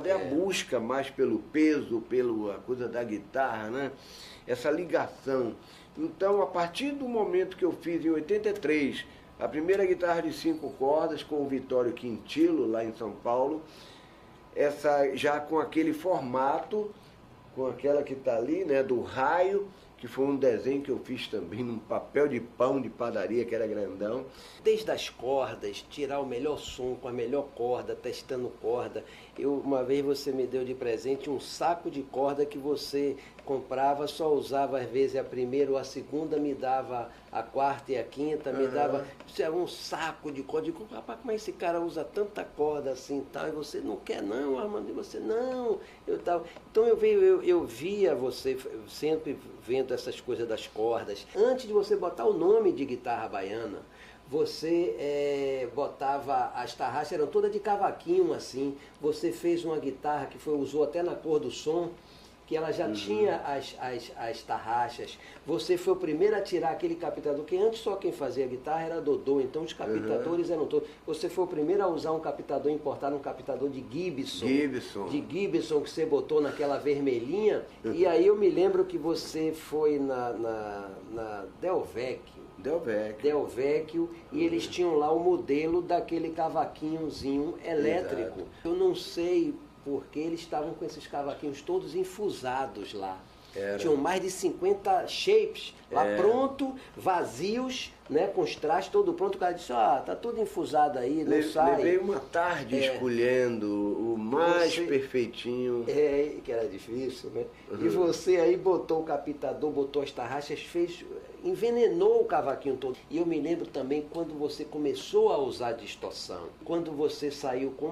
corda, é a busca mais pelo peso, pela coisa da guitarra, né? Essa ligação. Então, a partir do momento que eu fiz em 83, a primeira guitarra de 5 cordas com o Vitório Quintilo, lá em São Paulo, essa já com aquele formato, com aquela que está ali, né, do raio, que foi um desenho que eu fiz também num papel de pão de padaria, que era grandão. Desde as cordas, tirar o melhor som com a melhor corda, testando corda. Uma vez você me deu de presente um saco de corda que você comprava, só usava às vezes a primeira ou a segunda, me dava a quarta e a quinta, me dava um saco de corda. Eu digo, rapaz, como é que esse cara usa tanta corda assim e tal? E você não quer não, Armando? E você, não. Então eu via você sempre vendo essas coisas das cordas. Antes de você botar o nome de guitarra baiana, você botava, as tarraxas eram todas de cavaquinho assim, você fez uma guitarra que usou até na Cor do Som, que ela já tinha as tarraxas. Você foi o primeiro a tirar aquele captador, que antes só quem fazia guitarra era Dodô, então os captadores eram todos. Você foi o primeiro a usar um captador, importar um captador de Gibson. De Gibson, que você botou naquela vermelhinha. E aí eu me lembro que você foi na Del Vecchio, e eles tinham lá o modelo daquele cavaquinhozinho elétrico. Exato. Eu não sei porque eles estavam com esses cavaquinhos todos infusados lá. Tinham mais de 50 shapes lá pronto, vazios, né, com os trajes todo pronto. O cara disse, tá tudo infusado aí, não sai. Levei uma tarde escolhendo o mais perfeitinho. Que era difícil, né? E você aí botou o captador, botou as tarraxas, envenenou o cavaquinho todo. E eu me lembro também quando você começou a usar distorção, quando você saiu com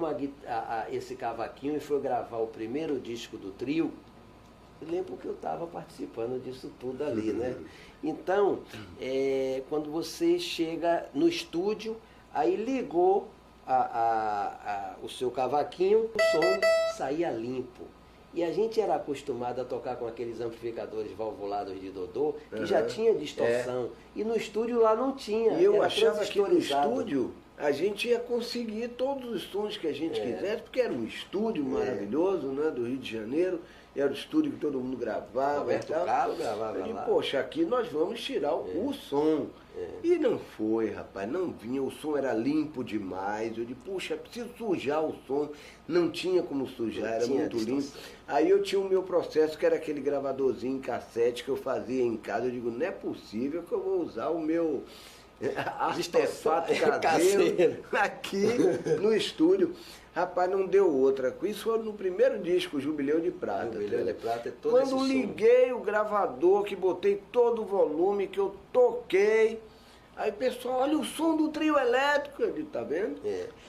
esse cavaquinho e foi gravar o primeiro disco do trio. Eu lembro que eu estava participando disso tudo ali, né? Então, quando você chega no estúdio, aí ligou o seu cavaquinho, o som saía limpo. E a gente era acostumado a tocar com aqueles amplificadores valvulados de Dodô, que já tinha distorção. E no estúdio lá não tinha. E eu achava que no estúdio a gente ia conseguir todos os sons que a gente quisesse, porque era um estúdio maravilhoso, né, do Rio de Janeiro. Era o estúdio que todo mundo gravava. Roberto Carlos gravava lá. Poxa, aqui nós vamos tirar o som. E não foi, rapaz, não vinha, o som era limpo demais. Eu disse, puxa, preciso sujar o som. Não tinha como sujar, era muito limpo. Aí eu tinha o meu processo, que era aquele gravadorzinho em cassete que eu fazia em casa. Eu digo, não é possível que eu vou usar o meu artefato caseiro aqui no estúdio. Rapaz, não deu outra. Isso foi no primeiro disco, Jubileu de Prata. Jubileu de Prata é todo Quando liguei o gravador, que botei todo o volume, que eu toquei, aí pessoal, olha o som do trio elétrico. Eu disse, tá vendo?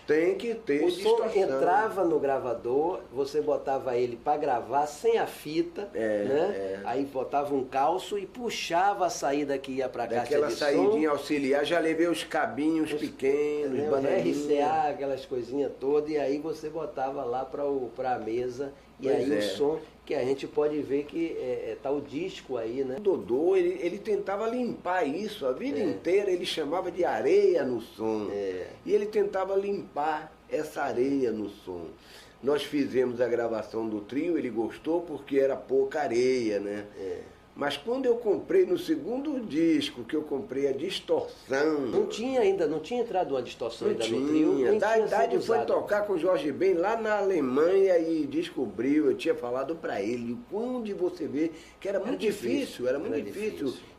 Tem que ter distorção. O som entrava no gravador, você botava ele para gravar sem a fita, né? Aí botava um calço e puxava a saída que ia para caixa de som. Aquela saídinha auxiliar, já levei os cabinhos pequenos, RCA, aquelas coisinhas todas, e aí você botava lá para a mesa, e aí o som, que a gente pode ver que tá o disco aí, né? O Dodô, ele tentava limpar isso a vida inteira, ele chamava de areia no som. E ele tentava limpar essa areia no som. Nós fizemos a gravação do trio, ele gostou porque era pouca areia, né? Mas quando eu comprei no segundo disco, que eu comprei a distorção... Não tinha entrado uma distorção ainda no trio. Da idade foi tocar com o Jorge Ben lá na Alemanha e descobriu, eu tinha falado pra ele, onde você vê que era muito difícil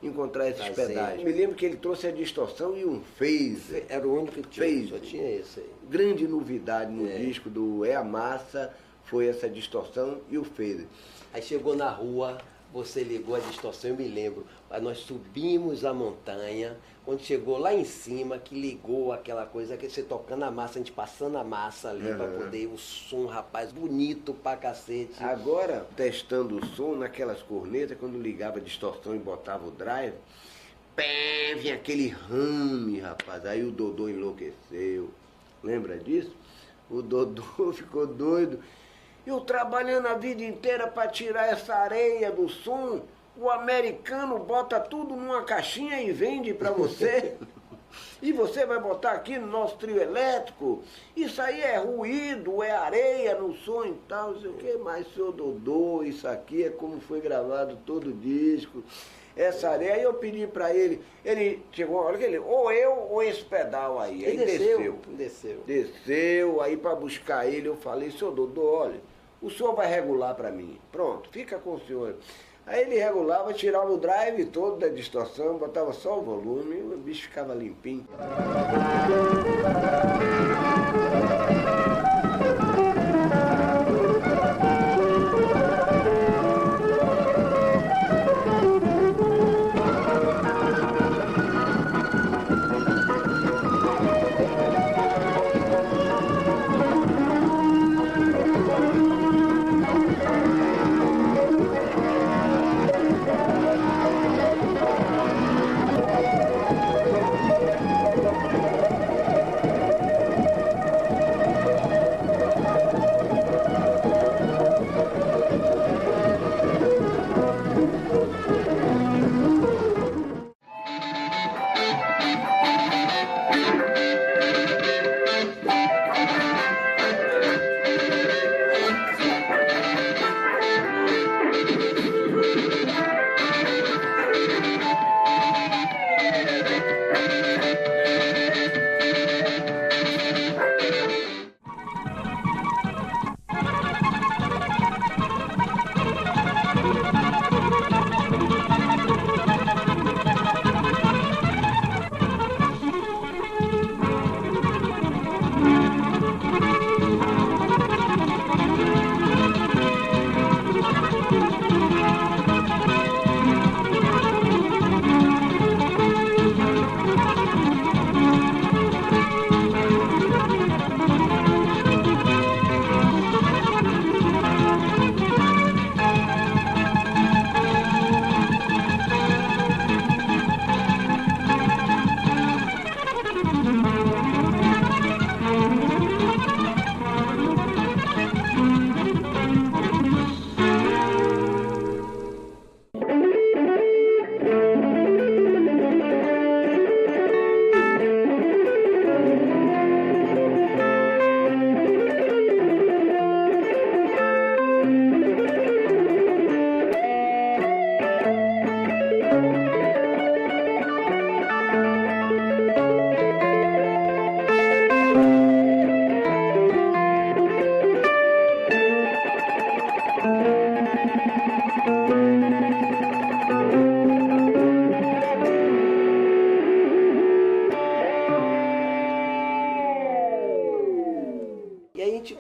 encontrar esses pedais. Me lembro que ele trouxe a distorção e um phaser. Era o único que tinha, só tinha esse aí. Grande novidade no disco do É a Massa foi essa distorção e o phaser. Aí chegou na rua... Você ligou a distorção, eu me lembro. Nós subimos a montanha, quando chegou lá em cima, que ligou aquela coisa, que você tocando a massa, a gente passando a massa ali para poder o som, rapaz, bonito pra cacete. Agora, testando o som naquelas cornetas, quando ligava a distorção e botava o drive, vinha aquele rame, rapaz. Aí o Dodô enlouqueceu. Lembra disso? O Dodô ficou doido. Eu trabalhando a vida inteira para tirar essa areia do som, o americano bota tudo numa caixinha e vende para você. E você vai botar aqui no nosso trio elétrico? Isso aí é ruído, é areia no som e tal, não sei o que, mas seu Dodô, isso aqui é como foi gravado todo o disco. Essa areia, aí eu pedi pra ele chegou uma hora que ele, ou eu ou esse pedal aí. Aí desceu, aí pra buscar ele eu falei, seu Dodô, olha, o senhor vai regular pra mim. Pronto, fica com o senhor. Aí ele regulava, tirava o drive todo da distorção, botava só o volume e o bicho ficava limpinho.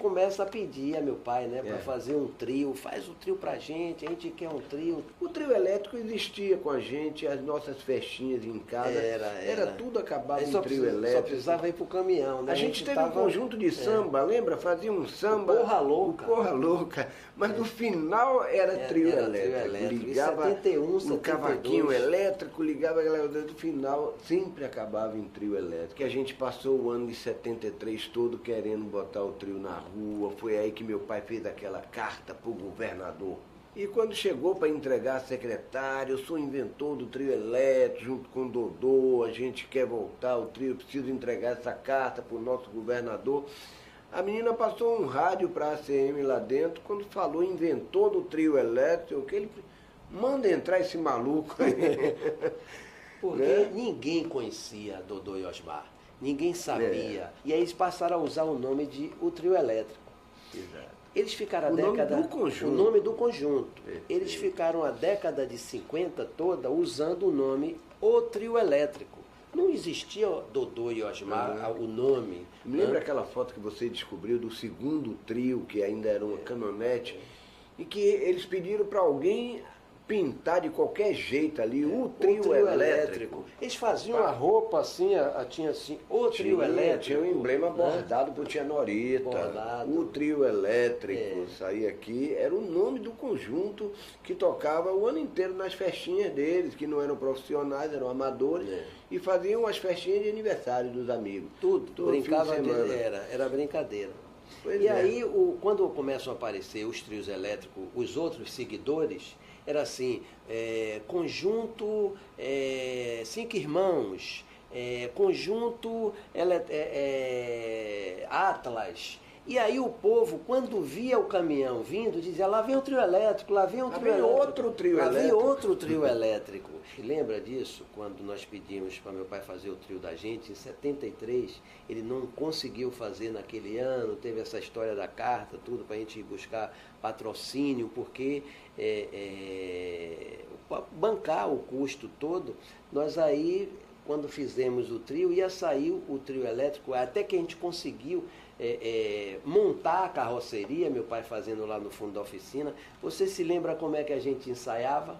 Começa a pedir a meu pai, né, para fazer um trio, faz um trio pra gente, a gente quer um trio. O trio elétrico existia com a gente, as nossas festinhas em casa, era tudo acabado em trio elétrico. Só precisava ir pro caminhão, né? A gente teve um conjunto de samba, lembra? Fazia um samba. Porra Louca. Porra Louca. Mas no final era trio elétrico. Ligava 71, 72. No cavaquinho elétrico, ligava a galera do final, sempre acabava em trio elétrico. E a gente passou o ano de 73 todo querendo botar o trio na rua. Foi aí que meu pai fez aquela carta pro governador. E quando chegou para entregar a secretária, eu sou inventor do trio elétrico, junto com o Dodô, a gente quer voltar ao trio, preciso entregar essa carta para o nosso governador. A menina passou um rádio para a ACM lá dentro, quando falou inventor do trio elétrico, que ele manda entrar esse maluco aí. Porque ninguém conhecia Dodô e Osmar, ninguém sabia. E aí eles passaram a usar o nome de o trio elétrico. Exato. Eles ficaram a década... O nome do conjunto. Eles ficaram a década de 50 toda usando o nome O Trio Elétrico. Não existia Dodô e Osmar, o nome. Me lembra aquela foto que você descobriu do segundo trio, que ainda era uma caminhonete, e que eles pediram para alguém pintar de qualquer jeito ali o trio elétrico. Eles faziam a roupa assim, tinha assim, o trio elétrico. Tinha um emblema bordado por Tia Norita. O trio elétrico, isso aí aqui, era o nome do conjunto que tocava o ano inteiro nas festinhas deles, que não eram profissionais, eram amadores, e faziam as festinhas de aniversário dos amigos. Tudo brincava, era brincadeira. E aí, quando começam a aparecer os trios elétricos, os outros seguidores, era assim, conjunto 5 irmãos, Conjunto Atlas. E aí o povo, quando via o caminhão vindo, dizia, lá vem o trio elétrico, lá vem o trio elétrico. Outro trio lá elétrico. vem outro trio elétrico. E lembra disso? Quando nós pedimos para meu pai fazer o trio da gente, em 73, ele não conseguiu fazer naquele ano, teve essa história da carta, tudo, para a gente ir buscar patrocínio, porque bancar o custo todo, nós aí, quando fizemos o trio, ia sair o trio elétrico, até que a gente conseguiu montar a carroceria, meu pai fazendo lá no fundo da oficina. Você se lembra como é que a gente ensaiava?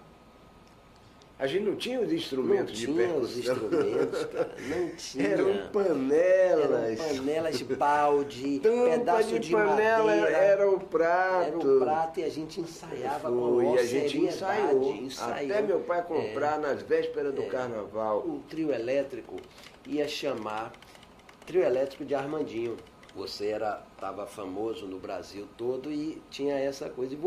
A gente não tinha os instrumentos de percussão. Não tinha os instrumentos, cara. Não tinha. Eram panelas. Eram panelas de balde, pedaço de panela madeira. Era o prato. Era o prato e a gente ensaiava com a maior E a gente ensaiou. ensaiou. Até meu pai comprar nas vésperas do carnaval. O trio elétrico ia chamar Trio Elétrico de Armandinho. Você estava famoso no Brasil todo e tinha essa coisa. E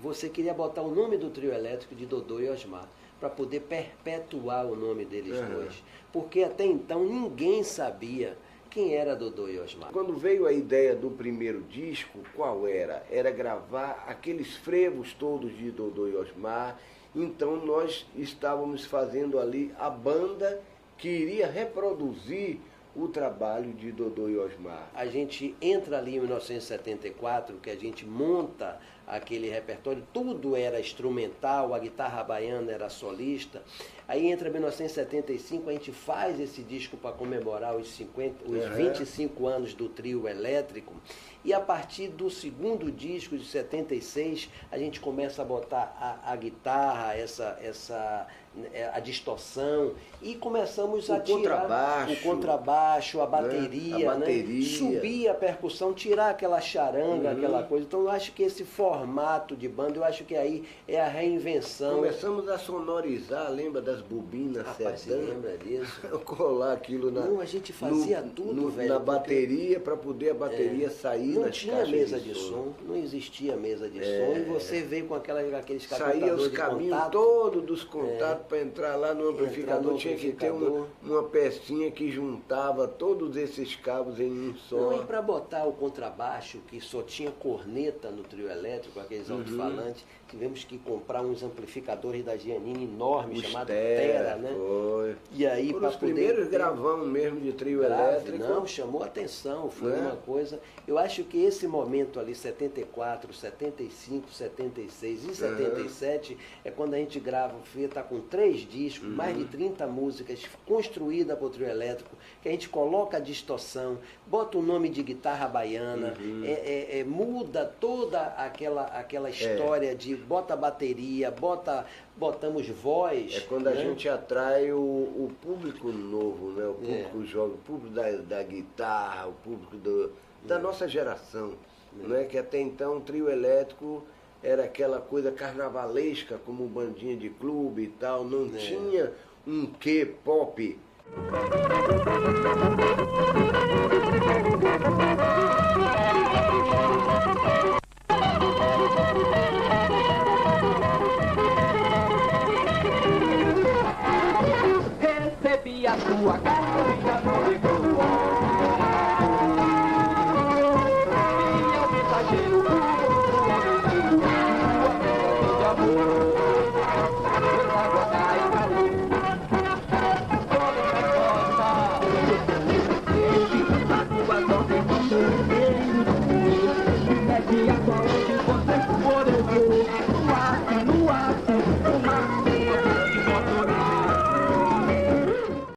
você queria botar o nome do trio elétrico de Dodô e Osmar, para poder perpetuar o nome deles dois. Porque até então ninguém sabia quem era Dodô e Osmar. Quando veio a ideia do primeiro disco, qual era? Era gravar aqueles frevos todos de Dodô e Osmar. Então nós estávamos fazendo ali a banda que iria reproduzir o trabalho de Dodô e Osmar. A gente entra ali em 1974, que a gente monta aquele repertório, tudo era instrumental, a guitarra baiana era solista. Aí entra 1975, a gente faz esse disco para comemorar os 25 anos do trio elétrico. E a partir do segundo disco, de 76, a gente começa a botar a guitarra, a distorção, e começamos a tirar o contrabaixo, a bateria, né? Subir a percussão, tirar aquela charanga, aquela coisa. Então eu acho que esse formato de banda, eu acho que aí é a reinvenção. Começamos a sonorizar, lembra das bobinas? Rapaz, você lembra disso? Colar aquilo Não, a gente fazia tudo, velho. Na bateria, para poder a bateria sair. Não tinha mesa de som, não existia mesa de som, e você veio com aqueles captadores saía os caminhos todos dos contatos para entrar lá no amplificador, tinha que ter uma pecinha que juntava todos esses cabos em um só. Não, e para botar o contrabaixo, que só tinha corneta no trio elétrico, aqueles alto-falantes, tivemos que comprar uns amplificadores da Giannini enormes, chamados Tera, né? Foi. E aí, para os primeiros gravão mesmo de trio elétrico. Não, chamou atenção, foi uma coisa. Eu acho que esse momento ali, 74, 75, 76 e 77, é quando a gente grava, está com 3 discos, mais de 30 músicas, construída para o trio elétrico, que a gente coloca a distorção, bota o nome de guitarra baiana, muda toda aquela história de bota bateria, botamos voz. É quando a gente atrai o público novo, né? O público jovem, o público da guitarra, o público da nossa geração. Não é que até então o trio elétrico era aquela coisa carnavalesca, como bandinha de clube e tal, não tinha um quê pop. Recebi a sua carta e já não ligou. Minha mensageiro de amor. Pela guarda e calor. Como resposta, a tua dor de você. É que a qual